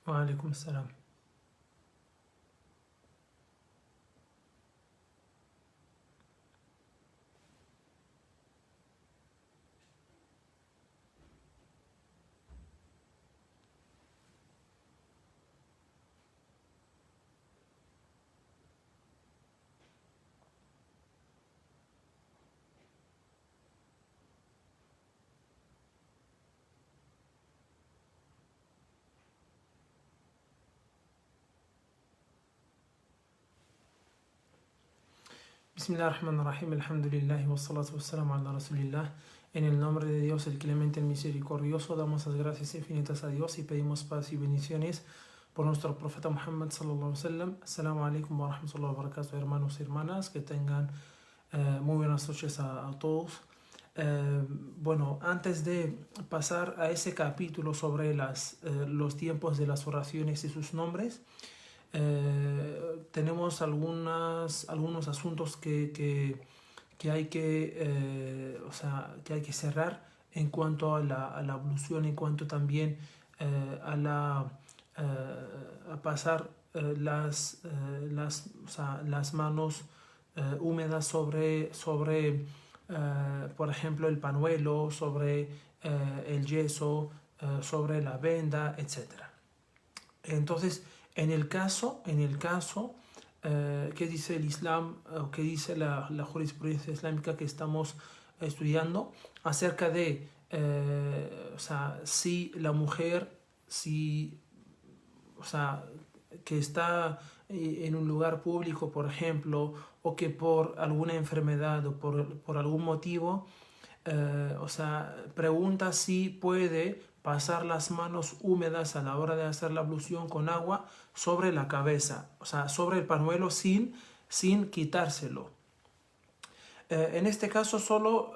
Wa alaikum salam. Bismillahirrahmanirrahim, alhamdulillah, wa salatu wassalamu ala rasulillah. En el nombre de Dios, el clemente, el misericordioso, damos las gracias infinitas a Dios y pedimos paz y bendiciones por nuestro profeta Muhammad sallallahu alaihi wasallam. Assalamu alaikum wa rahmatullahi wa barakatuh, hermanos y hermanas, que tengan muy buenas noches a todos. Bueno, antes de pasar a ese capítulo sobre los tiempos de las oraciones y sus nombres, tenemos algunos asuntos que hay que cerrar en cuanto a la ablución, en cuanto también a pasar las manos húmedas sobre por ejemplo, el pañuelo, sobre el yeso, sobre la venda, etc. Entonces, en el caso que dice el Islam, o que dice la jurisprudencia islámica que estamos estudiando, acerca de si la mujer, que está en un lugar público, por ejemplo, o que por alguna enfermedad o por algún motivo, pregunta si puede pasar las manos húmedas a la hora de hacer la ablución con agua sobre la cabeza, sobre el pañuelo sin quitárselo. En este caso solo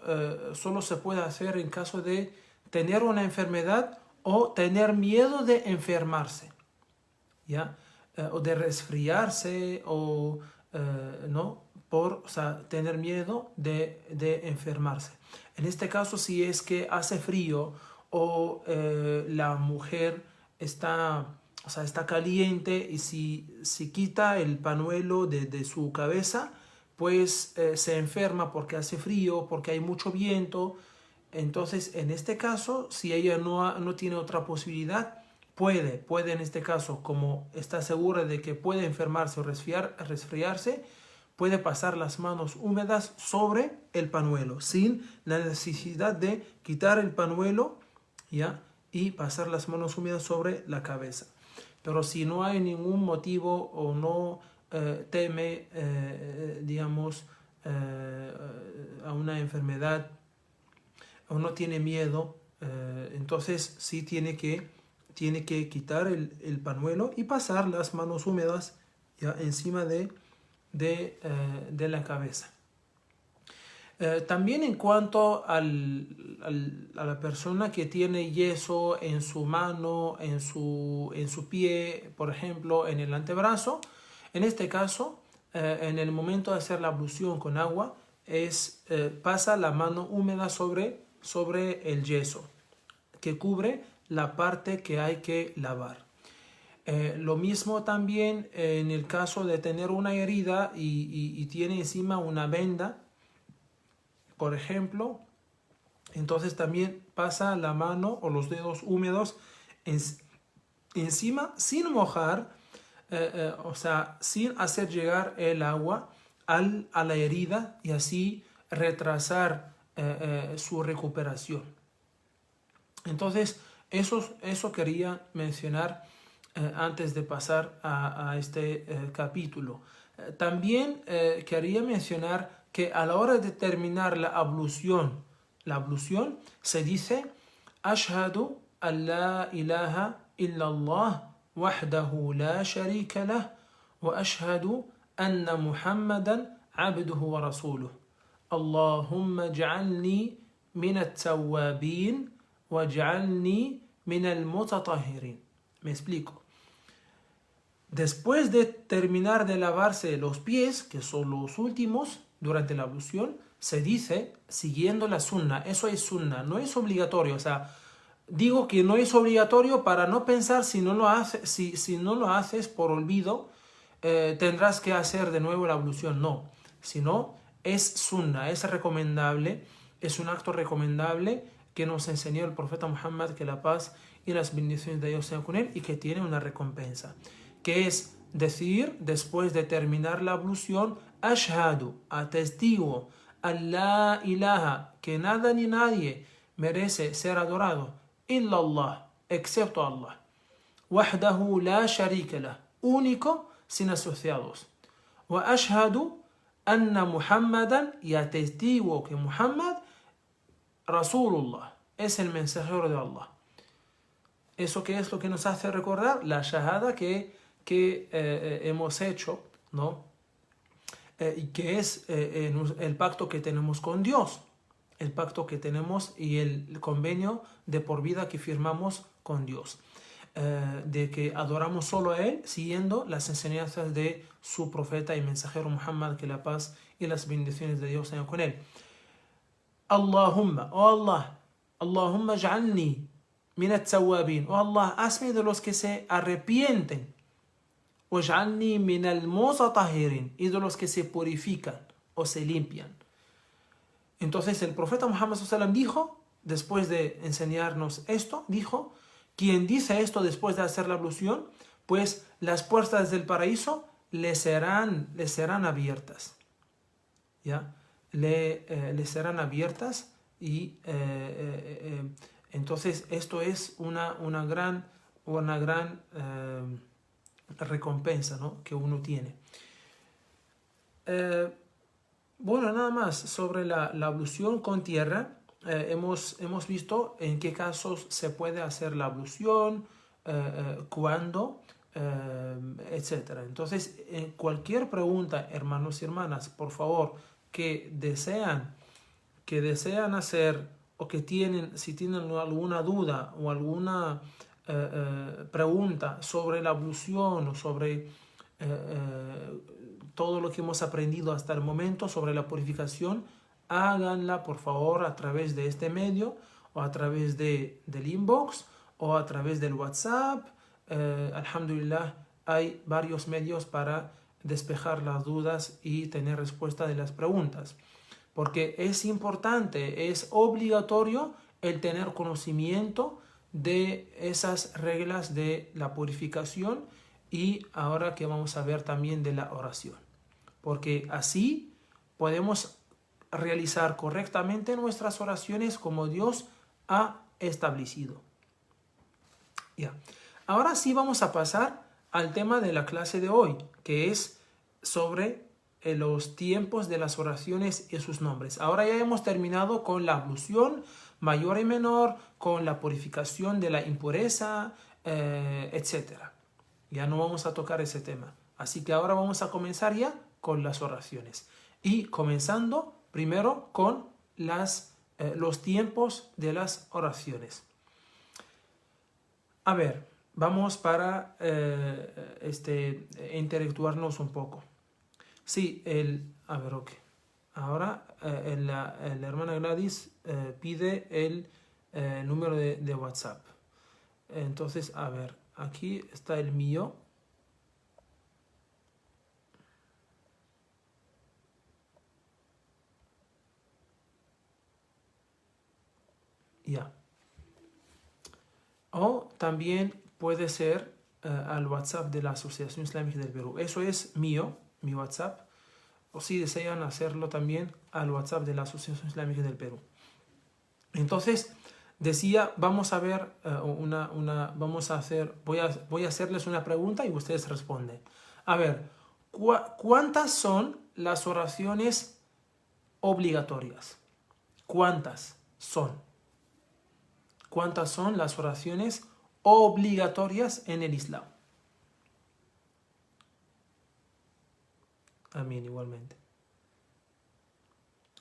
se puede hacer en caso de tener una enfermedad o tener miedo de enfermarse, ¿ya? O de resfriarse o no, por tener miedo de enfermarse. En este caso, si es que hace frío o la mujer está caliente y si quita el pañuelo de su cabeza, pues se enferma porque hace frío, porque hay mucho viento. Entonces, en este caso, si ella no tiene otra posibilidad, puede en este caso, como está segura de que puede enfermarse o resfriarse, puede pasar las manos húmedas sobre el pañuelo, sin la necesidad de quitar el pañuelo, ¿ya? Y pasar las manos húmedas sobre la cabeza. Pero si no hay ningún motivo o no teme, a una enfermedad o no tiene miedo, entonces sí tiene que quitar el pañuelo y pasar las manos húmedas, ya, encima de la cabeza. También en cuanto a la persona que tiene yeso en su mano, en su pie, por ejemplo, en el antebrazo, en este caso, en el momento de hacer la ablución con agua, pasa la mano húmeda sobre el yeso, que cubre la parte que hay que lavar. Lo mismo también en el caso de tener una herida y tiene encima una venda, por ejemplo, entonces también pasa la mano o los dedos húmedos encima sin mojar, sin hacer llegar el agua a la herida y así retrasar su recuperación. Entonces, eso quería mencionar antes de pasar a este capítulo. También quería mencionar que a la hora de terminar la ablución se dice Ashhadu an la ilaha illallah wahdahu la sharika lah wa ashhadu anna Muhammadan abduhu wa rasuluh. Allahumma ij'alni min at-tawwabin waj'alni min al-mutatahhirin. Me explico. Después de terminar de lavarse los pies, que son los últimos durante la ablución, se dice siguiendo la sunna. Eso es sunna, no es obligatorio. Digo que no es obligatorio para no pensar si no lo si no lo haces por olvido, tendrás que hacer de nuevo la ablución. No, sino es sunna, es recomendable, es un acto recomendable que nos enseñó el profeta Muhammad, que la paz y las bendiciones de Dios sean con él, y que tiene una recompensa, que es decir, después de terminar la ablución, ashhadu, atestigo, Allah ilaha, que nada ni nadie merece ser adorado, illa Allah, excepto Allah, wahdahu la sharika lah, único sin asociados, wa ashhadu anna Muhammadan, y atestigo que Muhammad Rasulullah es el mensajero de Allah. ¿Eso qué es lo que nos hace recordar? La shahada que hemos hecho, ¿no? Y que es el pacto que tenemos con Dios, el pacto que tenemos y el convenio de por vida que firmamos con Dios, de que adoramos solo a Él siguiendo las enseñanzas de su profeta y mensajero Muhammad, que la paz y las bendiciones de Dios sean con Él. Allahumma, oh Allah, Allahumma ja'alni min at-tawwabin, oh Allah, hazme de los que se arrepienten, waj'alni min al-mutatahhirin, y de los que se purifican o se limpian. Entonces el profeta Muhammad sallallahu dijo, después de enseñarnos esto, dijo, quien dice esto después de hacer la ablución, pues las puertas del paraíso le serán abiertas, ¿ya? Le serán abiertas, y entonces esto es una gran recompensa, ¿no?, que uno tiene. Bueno, nada más sobre la ablución con tierra. Hemos visto en qué casos se puede hacer la ablución, cuándo, etc. Entonces, cualquier pregunta, hermanos y hermanas, por favor, que desean hacer, o que si tienen alguna duda o alguna pregunta sobre la ablución o sobre todo lo que hemos aprendido hasta el momento sobre la purificación, háganla por favor a través de este medio, o a través del inbox, o a través del WhatsApp. Alhamdulillah, hay varios medios para despejar las dudas y tener respuesta de las preguntas, porque es importante, es obligatorio el tener conocimiento de esas reglas de la purificación, y ahora que vamos a ver también de la oración, porque así podemos realizar correctamente nuestras oraciones como Dios ha establecido. Ya. Ahora sí vamos a pasar al tema de la clase de hoy, que es sobre los tiempos de las oraciones y sus nombres. Ahora ya hemos terminado con la ablución mayor y menor, con la purificación de la impureza, etc. Ya no vamos a tocar ese tema. Así que ahora vamos a comenzar ya con las oraciones. Y comenzando primero con los tiempos de las oraciones. A ver, vamos para intelectuarnos un poco. Sí, a ver, ok. Ahora la hermana Gladys pide el número de WhatsApp. Entonces, a ver, aquí está el mío. Ya. O también puede ser al WhatsApp de la Asociación Islámica del Perú. Eso es mío, mi WhatsApp. O si desean hacerlo también al WhatsApp de la Asociación Islámica del Perú. Entonces, decía, vamos a ver voy a hacerles una pregunta y ustedes responden. A ver, ¿cuántas son las oraciones obligatorias? ¿Cuántas son? ¿Cuántas son las oraciones obligatorias en el Islam? Amén, igualmente.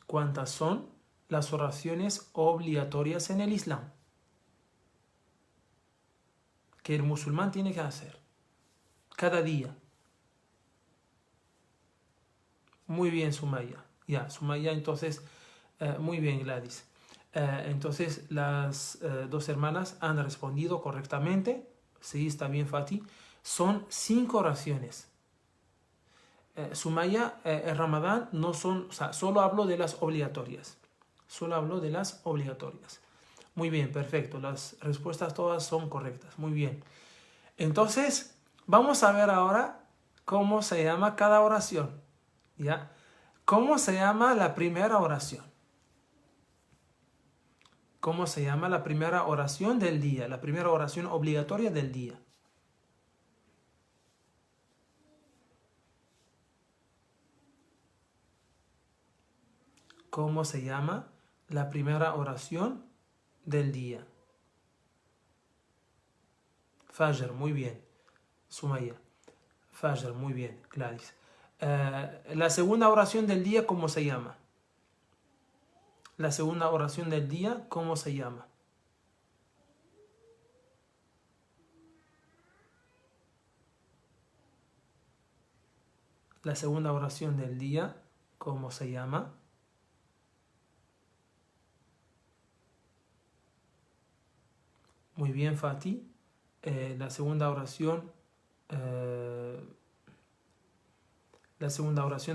¿Cuántas son las oraciones obligatorias en el Islam que el musulmán tiene que hacer cada día? Muy bien, Sumaya. Ya, Sumaya, entonces, muy bien, Gladys. Entonces las dos hermanas han respondido correctamente. Sí, está bien, Fati. Son 5 oraciones. Sumaya, el Ramadán no son, o sea, solo hablo de las obligatorias. Solo hablo de las obligatorias. Muy bien, perfecto. Las respuestas todas son correctas. Muy bien. Entonces, vamos a ver ahora cómo se llama cada oración. ¿Ya? ¿Cómo se llama la primera oración? ¿Cómo se llama la primera oración del día? La primera oración obligatoria del día. ¿Cómo se llama la primera oración del día? Fajr, muy bien. Sumaya. Fajr, muy bien. Gladys. La segunda oración del día, ¿cómo se llama? La segunda oración del día, ¿cómo se llama? La segunda oración del día, ¿cómo se llama? Muy bien, Fati. La segunda oración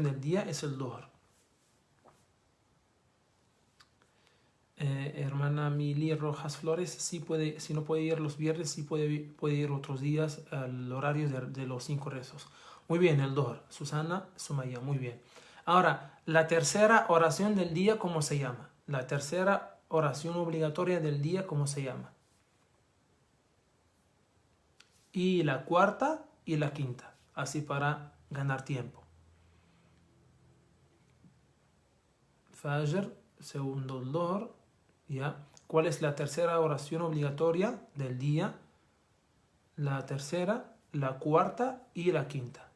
del día es el Dhuhr. Hermana Mili Rojas Flores, sí puede, si no puede ir los viernes, sí puede ir otros días al horario de los 5 rezos. Muy bien, el Dhuhr. Susana Sumaya, muy bien. Ahora, la tercera oración del día, ¿cómo se llama? La tercera oración obligatoria del día, ¿cómo se llama? Y la cuarta y la quinta, así para ganar tiempo. Fajr, segundo Dhuhr, ¿ya? ¿Cuál es la tercera oración obligatoria del día? La tercera, la cuarta y la quinta.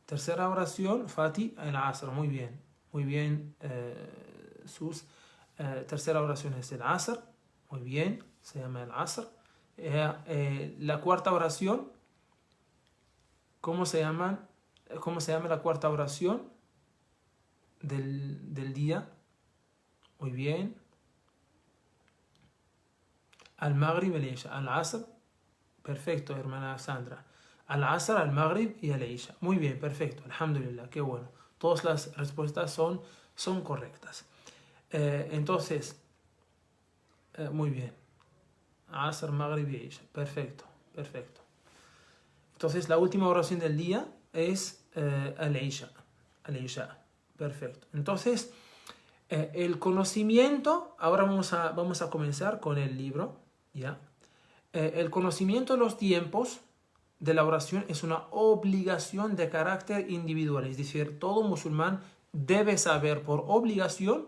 Tercera oración, Fati, el Asr, muy bien. Muy bien, Sus. Tercera oración es el Asr, muy bien, se llama el Asr. La cuarta oración, ¿cómo se llama la cuarta oración del día? Muy bien. Al-Maghrib, al-Isha, al-Asr. Perfecto, hermana Sandra. Al-Asr, al-Maghrib y al-Isha. Muy bien, perfecto. Alhamdulillah, qué bueno. Todas las respuestas son correctas. Entonces, muy bien. Asr, Maghrib y Isha. Perfecto, perfecto. Entonces, la última oración del día es al-Isha. Al-Isha. Perfecto. Entonces, el conocimiento, ahora vamos a comenzar con el libro, ¿ya? El conocimiento de los tiempos de la oración es una obligación de carácter individual, es decir, todo musulmán debe saber por obligación,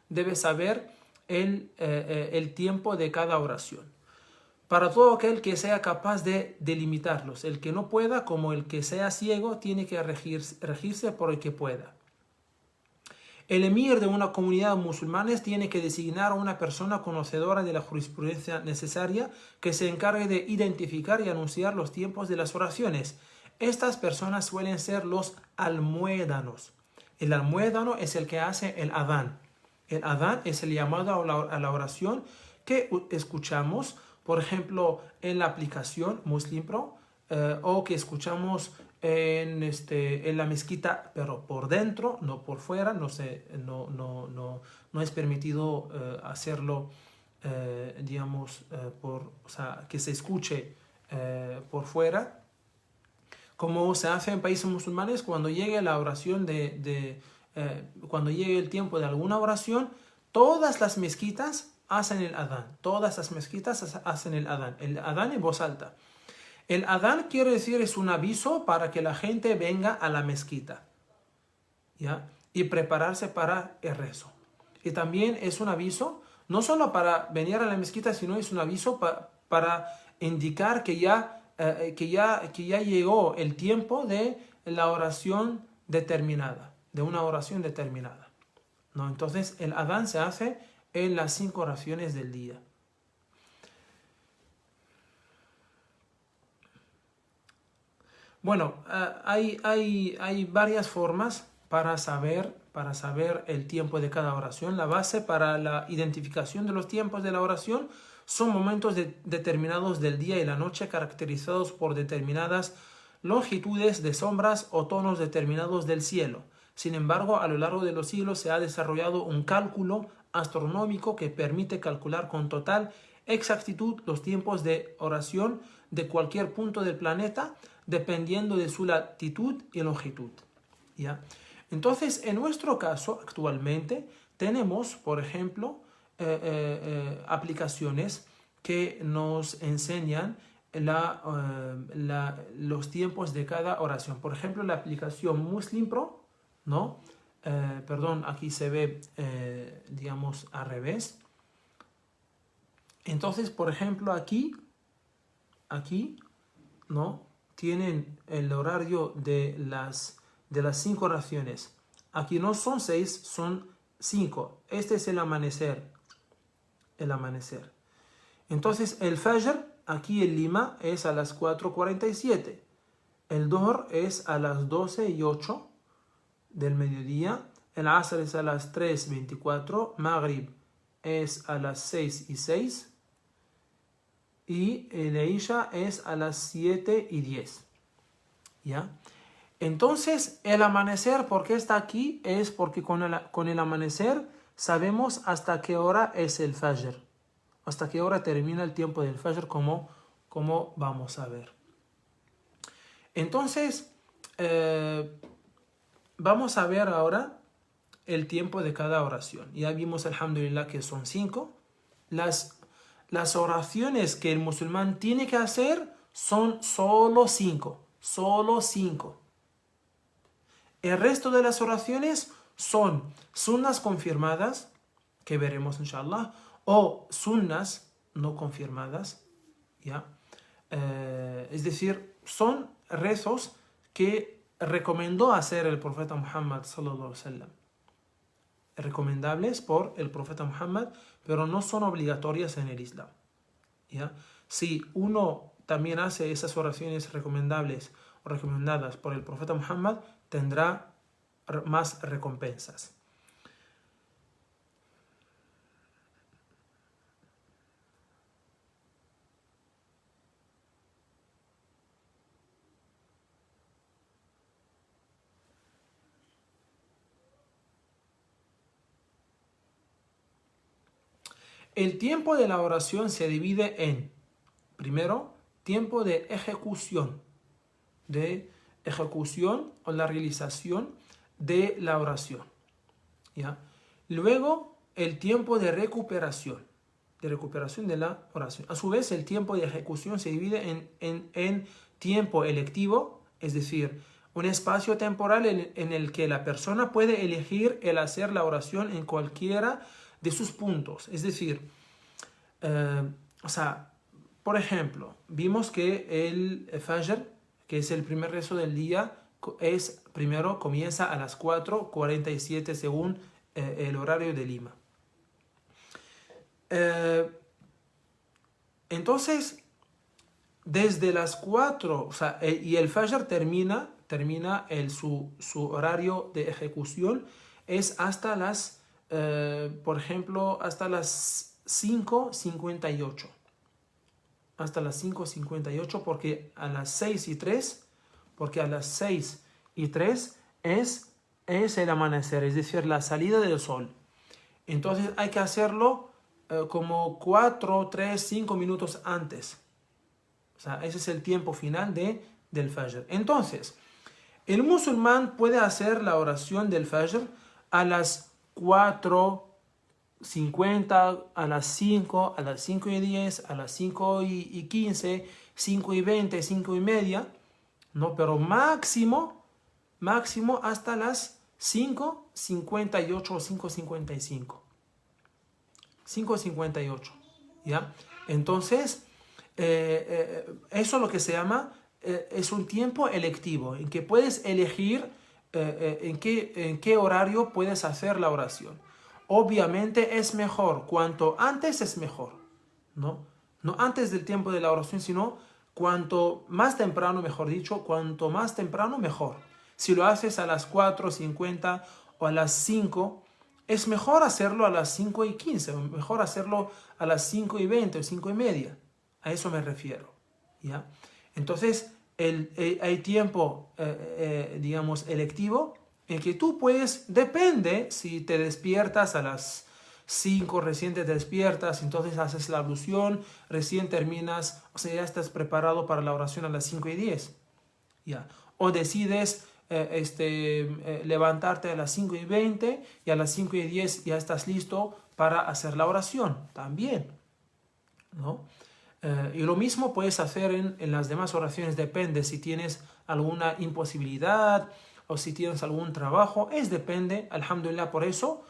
debe saber el tiempo de cada oración. Para todo aquel que sea capaz de delimitarlos, el que no pueda, como el que sea ciego, tiene que regirse por el que pueda. El emir de una comunidad musulmana tiene que designar a una persona conocedora de la jurisprudencia necesaria que se encargue de identificar y anunciar los tiempos de las oraciones. Estas personas suelen ser los almuédanos. El almuédano es el que hace el adán. El adán es el llamado a la oración que escuchamos, por ejemplo, en la aplicación Muslim Pro, o que escuchamos en la mezquita, pero por dentro, no por fuera. No es permitido hacerlo, digamos, o sea, que se escuche por fuera, como se hace en países musulmanes. Cuando llegue la oración cuando llegue el tiempo de alguna oración, todas las mezquitas hacen el adán. Todas las mezquitas hacen el adán en voz alta. El adán quiere decir es un aviso para que la gente venga a la mezquita, ¿ya? Y prepararse para el rezo. Y también es un aviso no solo para venir a la mezquita, sino es un aviso para indicar que ya llegó el tiempo de la oración determinada, de una oración determinada, ¿no? Entonces el adán se hace en las 5 oraciones del día. Bueno, hay varias formas para saber para saber el tiempo de cada oración. La base para la identificación de los tiempos de la oración son momentos determinados del día y la noche caracterizados por determinadas longitudes de sombras o tonos determinados del cielo. Sin embargo, a lo largo de los siglos se ha desarrollado un cálculo astronómico que permite calcular con total exactitud los tiempos de oración de cualquier punto del planeta dependiendo de su latitud y longitud. ¿Ya? Entonces, en nuestro caso, actualmente, tenemos, por ejemplo, aplicaciones que nos enseñan los tiempos de cada oración. Por ejemplo, la aplicación Muslim Pro, ¿no? Perdón, aquí se ve, digamos, al revés. Entonces, por ejemplo, aquí, ¿no? Tienen el horario de las 5 oraciones. Aquí no son 6, son 5. Este es el amanecer. El amanecer. Entonces, el Fajr, aquí en Lima, es a las 4:47. El Dhuhr es a las 12:08 del mediodía. El Asr es a las 3:24. Maghrib es a las 6:06. Y el Isha es a las 7:10. ¿Ya? Entonces, el amanecer, ¿por qué está aquí? Es porque con el amanecer sabemos hasta qué hora es el Fajr. Hasta qué hora termina el tiempo del Fajr, como vamos a ver. Entonces, vamos a ver ahora el tiempo de cada oración. Ya vimos, alhamdulillah, que son 5. Las oraciones que el musulmán tiene que hacer son solo 5. Solo 5. El resto de las oraciones son sunnas confirmadas, que veremos inshallah, o sunnas no confirmadas, ¿ya? Es decir, son rezos que recomendó hacer el profeta Muhammad sallallahu alaihi wasallam. Recomendables por el profeta Muhammad, pero no son obligatorias en el Islam, ¿ya? Si uno también hace esas oraciones recomendables o recomendadas por el profeta Muhammad, tendrá más recompensas. El tiempo de la oración se divide en, primero, tiempo de ejecución o la realización de la oración, ¿ya? Luego, el tiempo de recuperación de la oración. A su vez, el tiempo de ejecución se divide en tiempo electivo, es decir, un espacio temporal en el que la persona puede elegir el hacer la oración en cualquiera de sus puntos. Es decir, por ejemplo, vimos que el Fajr, que es el primer rezo del día, comienza a las 4:47 según el horario de Lima. Entonces, desde las 4, y el Fajr termina su horario de ejecución es hasta las, por ejemplo, hasta las 5:58. Hasta las 5:58 porque a las 6:03 es el amanecer, es decir, la salida del sol. Entonces hay que hacerlo como 4, 3, 5 minutos antes. Ese es el tiempo final del Fajr. Entonces, el musulmán puede hacer la oración del Fajr a las 4:50, a las 5, a las 5:10, a las 5:15, 5:20, 5:30, ¿no? Pero máximo hasta las 5:58 o 5:55. 5:58, ¿ya? Entonces, eso es lo que se llama, es un tiempo electivo, en que puedes elegir en qué horario puedes hacer la oración. Obviamente es mejor, cuanto antes es mejor, ¿no? No antes del tiempo de la oración, sino cuanto más temprano, mejor dicho, cuanto más temprano mejor. Si lo haces a las 4:50 o a las 5, es mejor hacerlo a las 5:15, o mejor hacerlo a las 5:20 o 5:30. A eso me refiero, ¿ya? Entonces, hay tiempo, digamos, electivo, en que tú puedes, depende si te despiertas a las 5, recién te despiertas, entonces haces la ablución, recién terminas, o sea, ya estás preparado para la oración a las 5:10, ¿ya? O decides levantarte a las 5:20 y a las 5:10 ya estás listo para hacer la oración, también, ¿no? Y lo mismo puedes hacer en las demás oraciones, depende si tienes alguna imposibilidad o si tienes algún trabajo, depende, alhamdulillah, por eso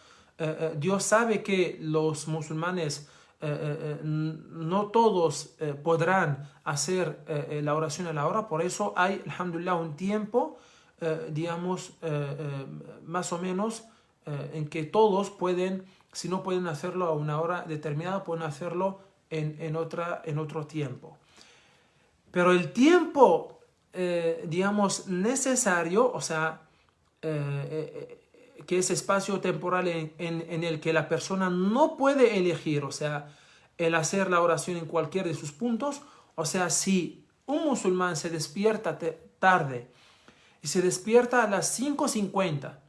Dios sabe que los musulmanes no todos podrán hacer la oración a la hora, por eso hay, alhamdulillah, un tiempo, digamos, más o menos, en que todos pueden, si no pueden hacerlo a una hora determinada, pueden hacerlo en otro tiempo. Pero el tiempo, digamos, necesario, o sea, que es espacio temporal en el que la persona no puede elegir, o sea, el hacer la oración en cualquiera de sus puntos, o sea, si un musulmán se despierta tarde y se despierta a las 5:50,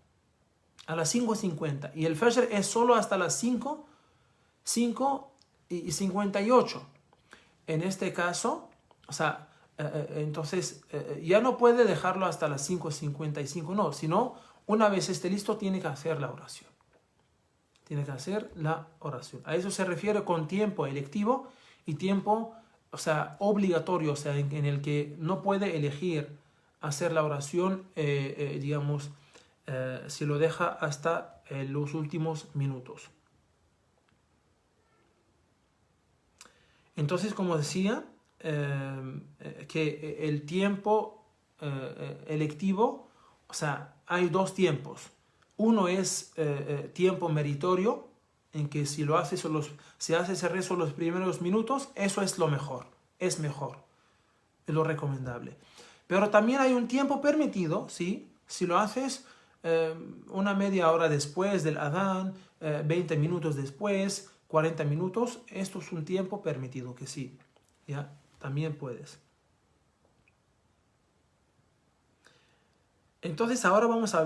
y el Fajr es solo hasta las 5:58. En este caso, o sea, entonces ya no puede dejarlo hasta las 5:55, no, sino una vez esté listo tiene que hacer la oración. Tiene que hacer la oración. A eso se refiere con tiempo electivo y tiempo, o sea, obligatorio, o sea, en el que no puede elegir hacer la oración, digamos, si lo deja hasta los últimos minutos. Entonces, como decía, que el tiempo electivo, o sea, hay dos tiempos. Uno es tiempo meritorio, en que si lo haces si haces el rezo los primeros minutos, eso es lo mejor, es lo recomendable. Pero también hay un tiempo permitido, ¿sí? Si lo haces una media hora después del adán, 20 minutos después, 40 minutos, esto es un tiempo permitido, que sí, ¿ya? También puedes. Entonces ahora vamos a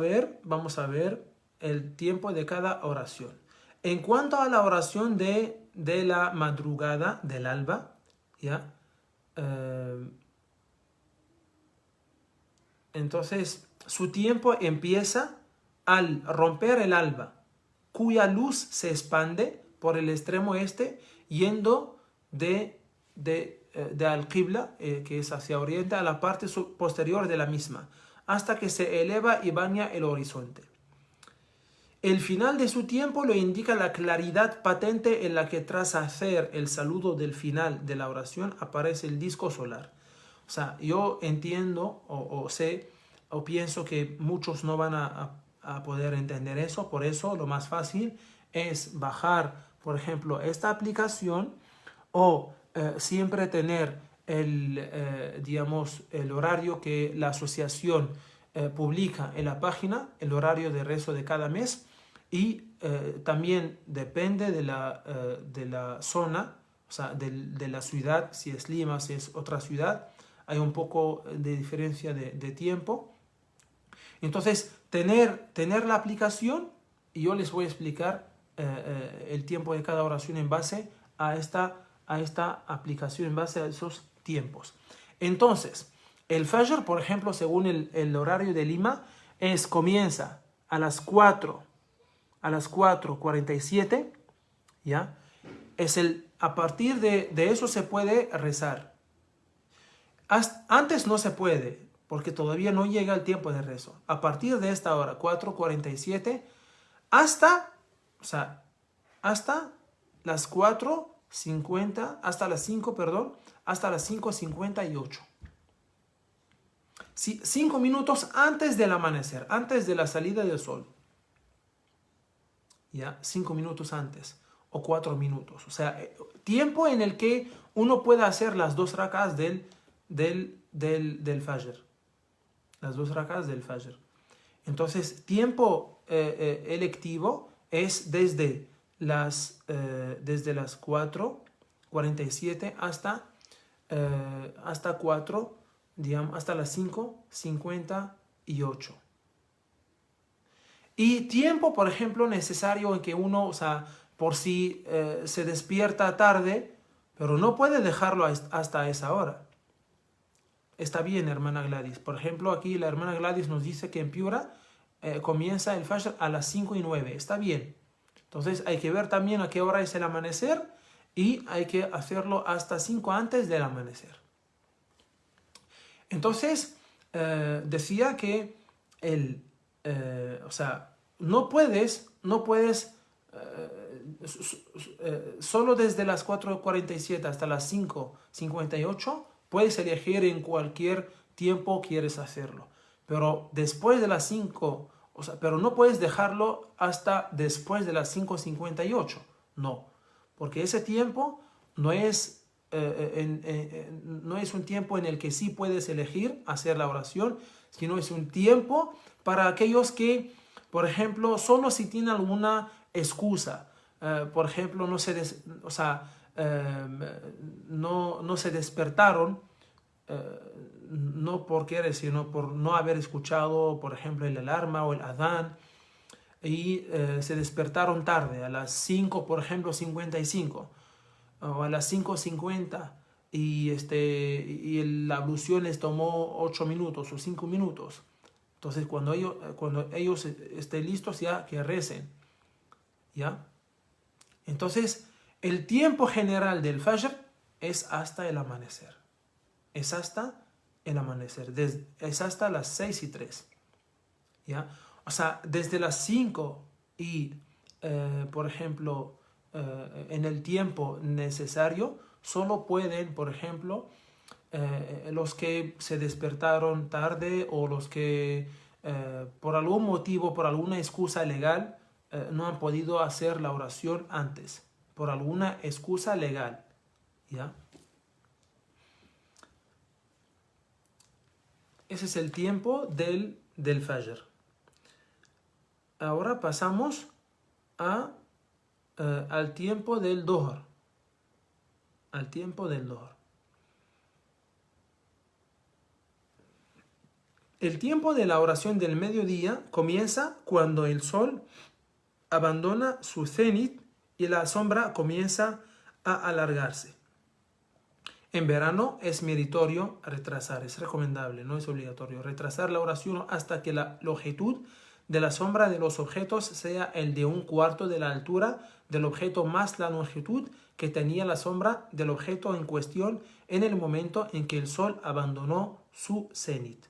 ver el tiempo de cada oración. En cuanto a la oración de la madrugada, del alba, ¿ya? Entonces su tiempo empieza al romper el alba, cuya luz se expande por el extremo este, yendo de Al-Qibla, que es hacia oriente, a la parte posterior de la misma, hasta que se eleva y baña el horizonte. El final de su tiempo lo indica la claridad patente en la que tras hacer el saludo del final de la oración aparece el disco solar. O sea, yo entiendo o sé o pienso que muchos no van a poder entender eso, por eso lo más fácil es bajar, por ejemplo, esta aplicación o siempre tener digamos, el horario que la asociación publica en la página, el horario de rezo de cada mes, y también depende de la zona, o sea, de la ciudad, si es Lima, si es otra ciudad, hay un poco de diferencia de tiempo. Entonces, tener la aplicación, y yo les voy a explicar el tiempo de cada oración en base a esta aplicación, en base a esos tiempos. Entonces, el Fajr, por ejemplo, según el horario de Lima, comienza a las 4:47, ¿ya? A partir de eso se puede rezar. Antes no se puede, porque todavía no llega el tiempo de rezo. A partir de esta hora, 4:47, hasta las 4:50, hasta las 5:58. 5 minutos antes del amanecer, antes de la salida del sol. ¿Ya? 5 minutos antes o 4 minutos. O sea, tiempo en el que uno pueda hacer las 2 rak'ahs del Fajr. Las 2 rak'ahs del Fajr. Entonces, tiempo electivo es desde las 4:47 hasta 4, digamos, hasta las 5:58. Y tiempo, por ejemplo, necesario en que uno, o sea, por si se despierta tarde, pero no puede dejarlo hasta esa hora. Está bien, hermana Gladys. Por ejemplo, aquí la hermana Gladys nos dice que en Piura comienza el Fajr a las 5:09. Está bien. Entonces hay que ver también a qué hora es el amanecer y hay que hacerlo hasta 5 antes del amanecer. Entonces, decía que o sea, no puedes solo desde las 4:47 hasta las 5:58 puedes elegir en cualquier tiempo quieres hacerlo. Pero después de las 5, o sea, pero no puedes dejarlo hasta después de las 5:58. No, porque ese tiempo no es, no es un tiempo en el que sí puedes elegir hacer la oración, sino es un tiempo para aquellos que, por ejemplo, solo si tienen alguna excusa, por ejemplo, no se despertaron, no por querer, sino por no haber escuchado, por ejemplo, el alarma o el adán, y se despertaron tarde, a las 5, por ejemplo, 55, o a las 5:50, y la ablución les tomó 8 minutos o 5 minutos. Entonces, cuando ellos estén listos, ya que recen, ¿ya? Entonces, el tiempo general del Fajr es hasta el amanecer. Es hasta el amanecer. Es hasta las 6:03. ¿Ya? O sea, desde las 5 y, por ejemplo, en el tiempo necesario, solo pueden, por ejemplo, los que se despertaron tarde o los que por algún motivo, por alguna excusa legal, no han podido hacer la oración antes, por alguna excusa legal, ¿ya? Ese es el tiempo del Fajr. Ahora pasamos al tiempo del Dhuhr. Al tiempo del Dhuhr. El tiempo de la oración del mediodía comienza cuando el sol abandona su cenit y la sombra comienza a alargarse. En verano es meritorio retrasar, es recomendable, no es obligatorio, retrasar la oración hasta que la longitud de la sombra de los objetos sea el de 1/4 de la altura del objeto más la longitud que tenía la sombra del objeto en cuestión en el momento en que el sol abandonó su cenit.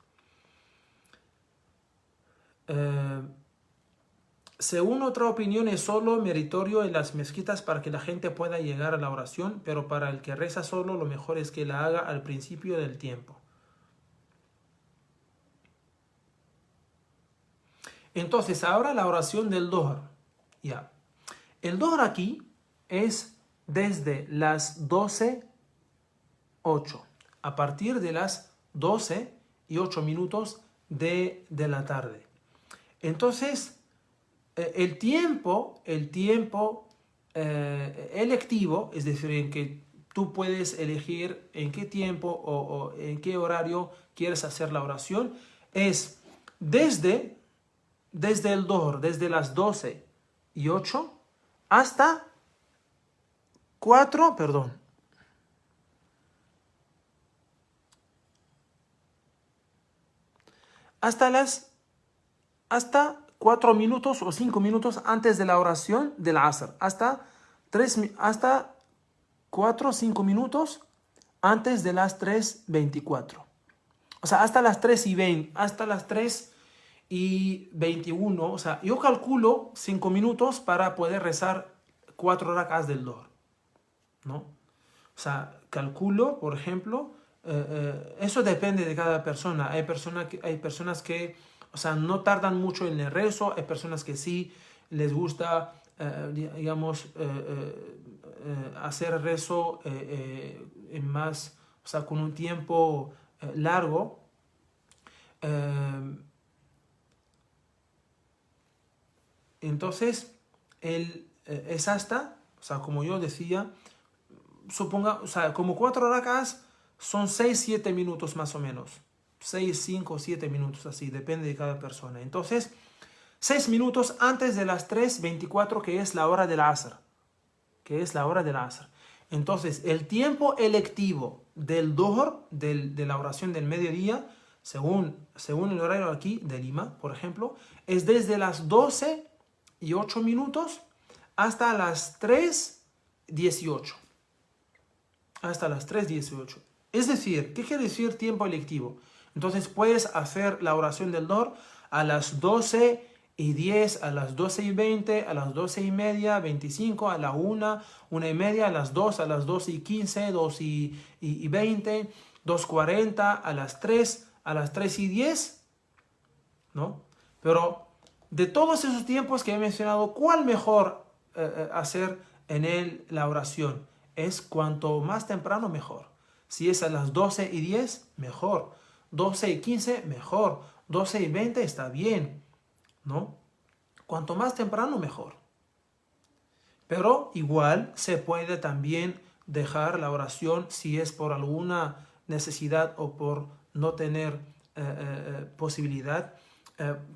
Según otra opinión, es solo meritorio en las mezquitas para que la gente pueda llegar a la oración, pero para el que reza solo, lo mejor es que la haga al principio del tiempo. Entonces, ahora la oración del Dhuhr. Ya. El Dhuhr aquí es desde las 12:08, a partir de las 12:08 de la tarde. Entonces, el tiempo electivo, es decir, en que tú puedes elegir en qué tiempo o en qué horario quieres hacer la oración, es desde el Dhuhr, desde las 12:08 hasta 4, perdón. Hasta 4 minutos o 5 minutos antes de la oración del Asr. Hasta 4 o 5 minutos antes de las 3:24. O sea, hasta las 3:20, hasta las 3:21. O sea, yo calculo 5 minutos para poder rezar 4 rak'as del Dhuhr, ¿no? O sea, calculo, por ejemplo, eso depende de cada persona. Hay personas que, o sea, no tardan mucho en el rezo. Hay personas que sí les gusta, digamos, hacer rezo en más, o sea, con un tiempo largo. Entonces, es hasta, o sea, como yo decía, suponga, o sea, como 4 rakas son 6-7 minutos más o menos. 6-5-7 minutos, así, depende de cada persona. Entonces, 6 minutos antes de las 3:24, que es la hora del Asr. Entonces, el tiempo electivo del Dhuhr, de la oración del mediodía, según el horario aquí de Lima, por ejemplo, es desde las 12:08 hasta las 3:18. Hasta las 3:18. Es decir, ¿qué quiere decir tiempo electivo? Entonces puedes hacer la oración del Dhuhr a las 12:10, a las 12:20, a las 12:30, 25, a la 1:30, a las 2, a las 12:15, 2:20, 2:40, a las 3, a las 3:10, ¿no? Pero de todos esos tiempos que he mencionado, ¿cuál mejor hacer en la oración? Es cuanto más temprano, mejor. Si es a las 12:10, mejor. 12:15, mejor. 12:20 está bien, ¿no? Cuanto más temprano, mejor. Pero igual se puede también dejar la oración si es por alguna necesidad o por no tener posibilidad.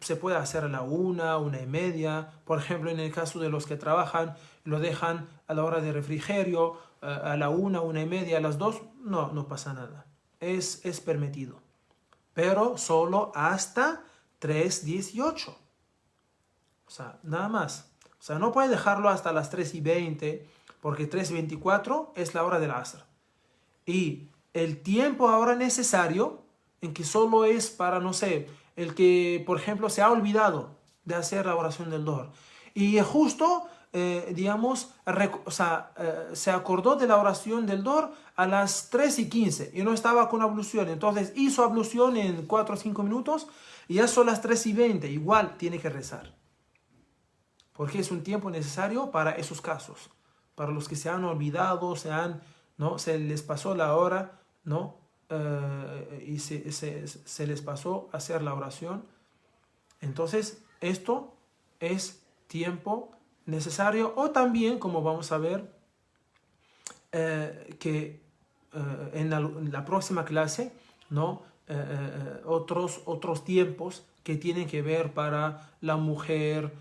Se puede hacer a la 1:30. Por ejemplo, en el caso de los que trabajan, lo dejan a la hora de refrigerio, a la 1:30, a las 2. No pasa nada. Es permitido. Pero solo hasta 3:18. O sea, nada más. O sea, no puede dejarlo hasta las 3:20, porque 3:24 es la hora del Asr. Y el tiempo ahora necesario, en que solo es para, no sé, el que, por ejemplo, se ha olvidado de hacer la oración del Dhuhr. Y justo, digamos, se acordó de la oración del Dhuhr a las 3:15 y no estaba con ablución. Entonces hizo ablución en 4 o 5 minutos y ya son las 3:20. Igual tiene que rezar. Porque es un tiempo necesario para esos casos. Para los que se han olvidado, ¿no? Se les pasó la hora, ¿no? Y se les pasó a hacer la oración. Entonces, esto es tiempo necesario. O también, como vamos a ver, que en la próxima clase, ¿no? Otros tiempos que tienen que ver para la mujer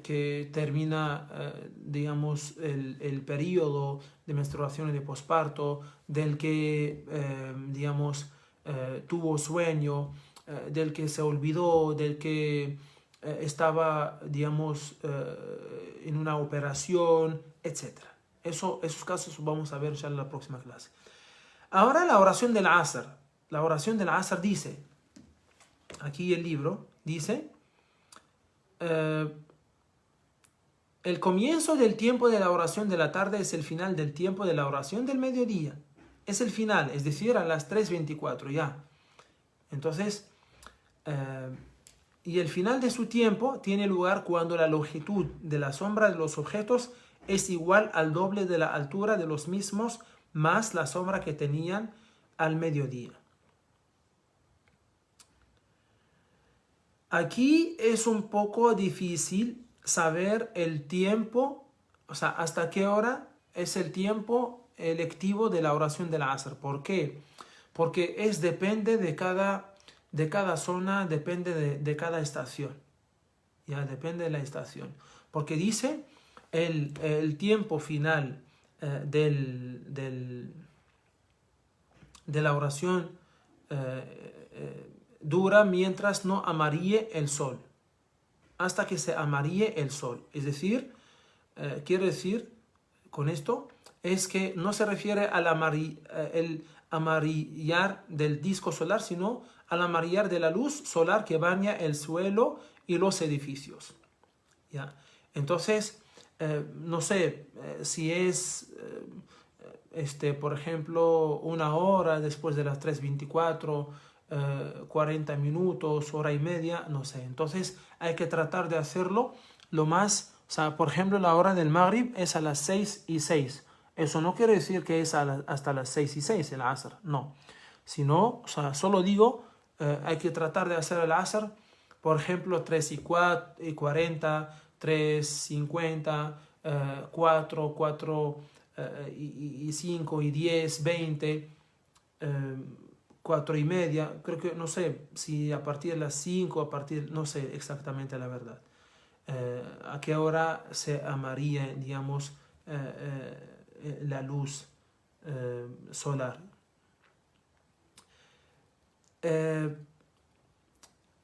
que termina, digamos, el periodo de menstruación y de posparto, del que, digamos, tuvo sueño, del que se olvidó, del que estaba, digamos, en una operación, etc. Esos casos vamos a ver ya en la próxima clase. Ahora la oración del Asr. La oración del Asr dice, aquí el libro dice, el comienzo del tiempo de la oración de la tarde es el final del tiempo de la oración del mediodía. Es el final, es decir, a las 3:24 ya. Entonces, y el final de su tiempo tiene lugar cuando la longitud de la sombra de los objetos es igual al doble de la altura de los mismos, más la sombra que tenían al mediodía. Aquí es un poco difícil saber el tiempo, o sea, hasta qué hora es el tiempo electivo de la oración del Asr. ¿Por qué? Porque depende de cada zona, depende de cada estación. Ya, depende de la estación. Porque dice el tiempo final de la oración dura mientras no amaríe el sol. Hasta que se amaríe el sol. Es decir, quiere decir con esto, es que no se refiere al amarillar del disco solar, sino al amarillar de la luz solar que baña el suelo y los edificios. ¿Ya? Entonces, no sé si es, por ejemplo, 1 hora después de las 3:24, 40 minutos, hora y media, no sé. Entonces hay que tratar de hacerlo lo más, o sea, por ejemplo, la hora del Maghrib es a las 6:06. Eso no quiere decir que es hasta las 6:06 el Asr, no. Sino, o sea, solo digo, hay que tratar de hacer el Asr, por ejemplo, 3:40, 3:50, 4, 4 y 5 y 10, 20, 4:30. Creo que no sé si a partir de las 5, no sé exactamente la verdad. A qué hora se amaría, digamos, la luz solar.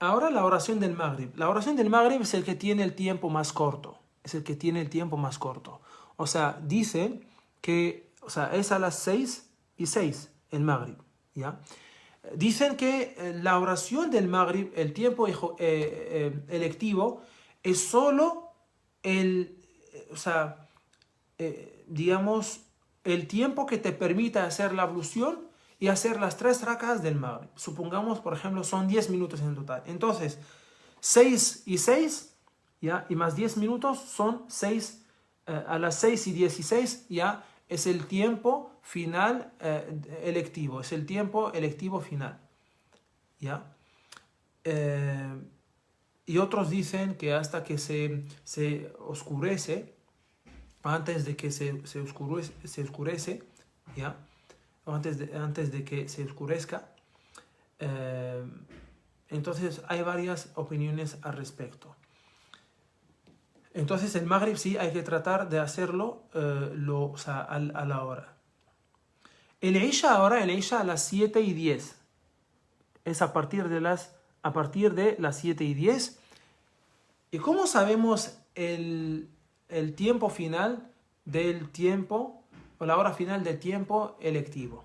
Ahora la oración del Maghrib. La oración del Maghrib es el que tiene el tiempo más corto. Es el que tiene el tiempo más corto. O sea, dice que, o sea, es a las 6:06 el Maghrib, ¿ya? Dicen que la oración del Maghrib, el tiempo electivo, es solo o sea, digamos, el tiempo que te permite hacer la ablución y hacer las 3 rakas del Maghrib. Supongamos, por ejemplo, son 10 minutos en total. Entonces, 6:06, ¿ya? Y más 10 minutos son 6, a las 6:16, ¿ya? Es el tiempo final electivo, es el tiempo electivo final, ¿ya? Y otros dicen que hasta que se oscurece, antes de que se oscurece, ¿ya? Antes de que se oscurezca. Entonces hay varias opiniones al respecto. Entonces el Maghrib sí hay que tratar de hacerlo o sea, a la hora. El Isha ahora, el Isha a las 7:10. Es a partir de las 7:10. ¿Y cómo sabemos el tiempo final del tiempo, o la hora final del tiempo electivo?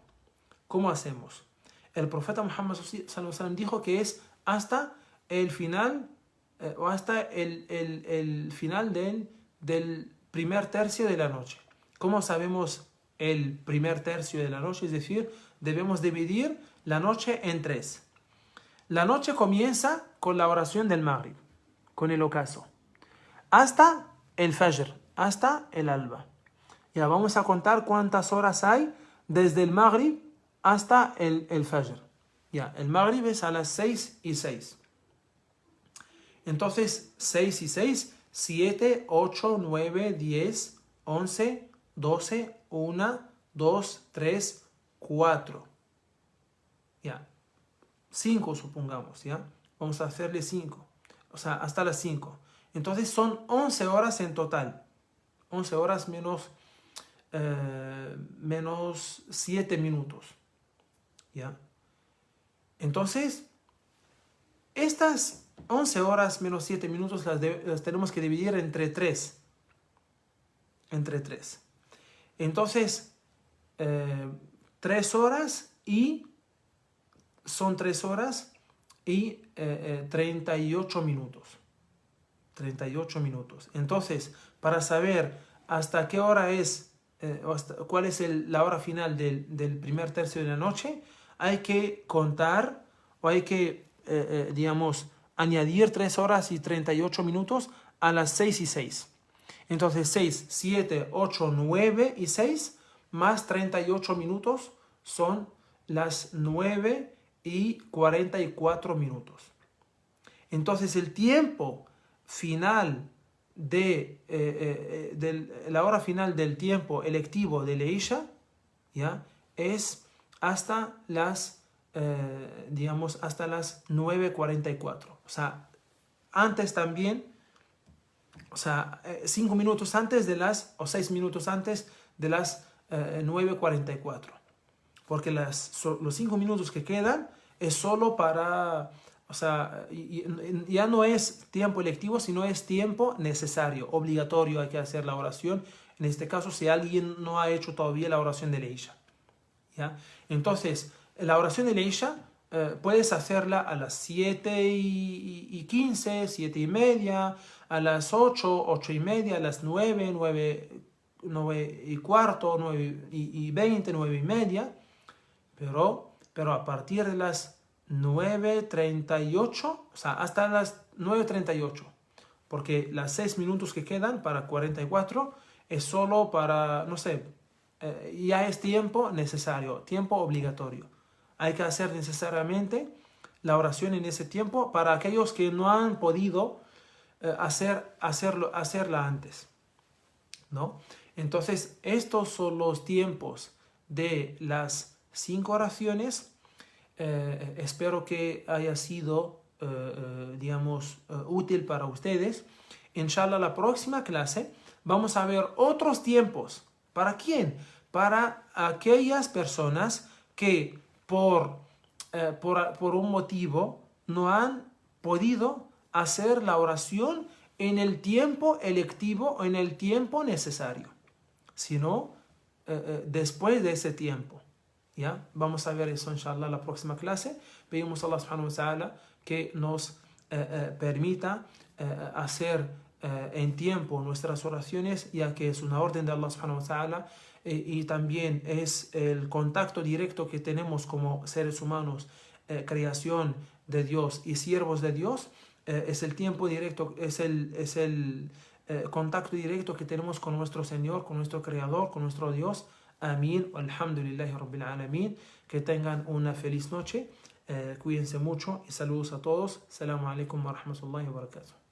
¿Cómo hacemos? El profeta Muhammad sallallahu alaihi wasallam dijo que es hasta el final, o hasta el final del primer tercio de la noche. ¿Cómo sabemos el primer tercio de la noche? Es decir, debemos dividir la noche en 3. La noche comienza con la oración del Maghrib, con el ocaso, hasta el Fajr, hasta el alba. Ya vamos a contar cuántas horas hay desde el Maghrib hasta el Fajr. Ya, el Maghrib es a las 6:06. Entonces, 6:06, 7, 8, 9, 10, 11, 12, 1, 2, 3, 4. Ya, 5 supongamos, ¿ya? Vamos a hacerle 5. O sea, hasta las 5. Entonces son 11 horas en total. 11 horas menos 7 minutos. ¿Ya? Entonces, estas 11 horas menos 7 minutos las tenemos que dividir entre 3. Entre 3. Entonces, 3 horas y... Son 3 horas y 38 minutos. 38 minutos. Entonces, para saber hasta qué hora es, cuál es la hora final del primer tercio de la noche, hay que contar, o hay que, digamos, añadir 3 horas y 38 minutos a las 6:06. Entonces, 6, 7, 8, 9 y 6 más 38 minutos son las 9:44 minutos. Entonces, el tiempo final de la hora final del tiempo electivo de Isha, ¿ya? Es hasta las, digamos, hasta las 9:44. O sea, antes también, o sea, 5 minutos antes de las, o 6 minutos antes de las 9:44. Porque los 5 minutos que quedan es solo para... O sea, ya no es tiempo electivo, sino es tiempo necesario, obligatorio. Hay que hacer la oración. En este caso, si alguien no ha hecho todavía la oración de Isha, ¿ya? Entonces, la oración de Isha puedes hacerla a las 7:15, 7:30, a las 8, 8:30, a las 9, 9:15, 9:20, 9:30. Pero a partir de las 9:38, o sea, hasta las 9:38, porque las 6 minutos que quedan para 44 es solo para, no sé, ya es tiempo necesario, tiempo obligatorio. Hay que hacer necesariamente la oración en ese tiempo. Para aquellos que no han podido hacerla antes, ¿no? Entonces, estos son los tiempos de las 5 oraciones. Espero que haya sido, digamos, útil para ustedes. Inshallah, la próxima clase vamos a ver otros tiempos. ¿Para quién? Para aquellas personas que por un motivo no han podido hacer la oración en el tiempo electivo o en el tiempo necesario, sino después de ese tiempo. ¿Ya? Vamos a ver eso inshallah la próxima clase. Pedimos a Allah subhanahu wa ta'ala que nos permita hacer en tiempo nuestras oraciones, ya que es una orden de Allah subhanahu wa ta'ala, y también es el contacto directo que tenemos como seres humanos, creación de Dios y siervos de Dios. Es el tiempo directo, es el contacto directo que tenemos con nuestro Señor, con nuestro Creador, con nuestro Dios. Amén. Alhamdulillahi Rabbil Alamin. Que tengan una feliz noche. Cuídense mucho y saludos a todos. Assalamu alaikum wa rahmatullahi wa barakatuh.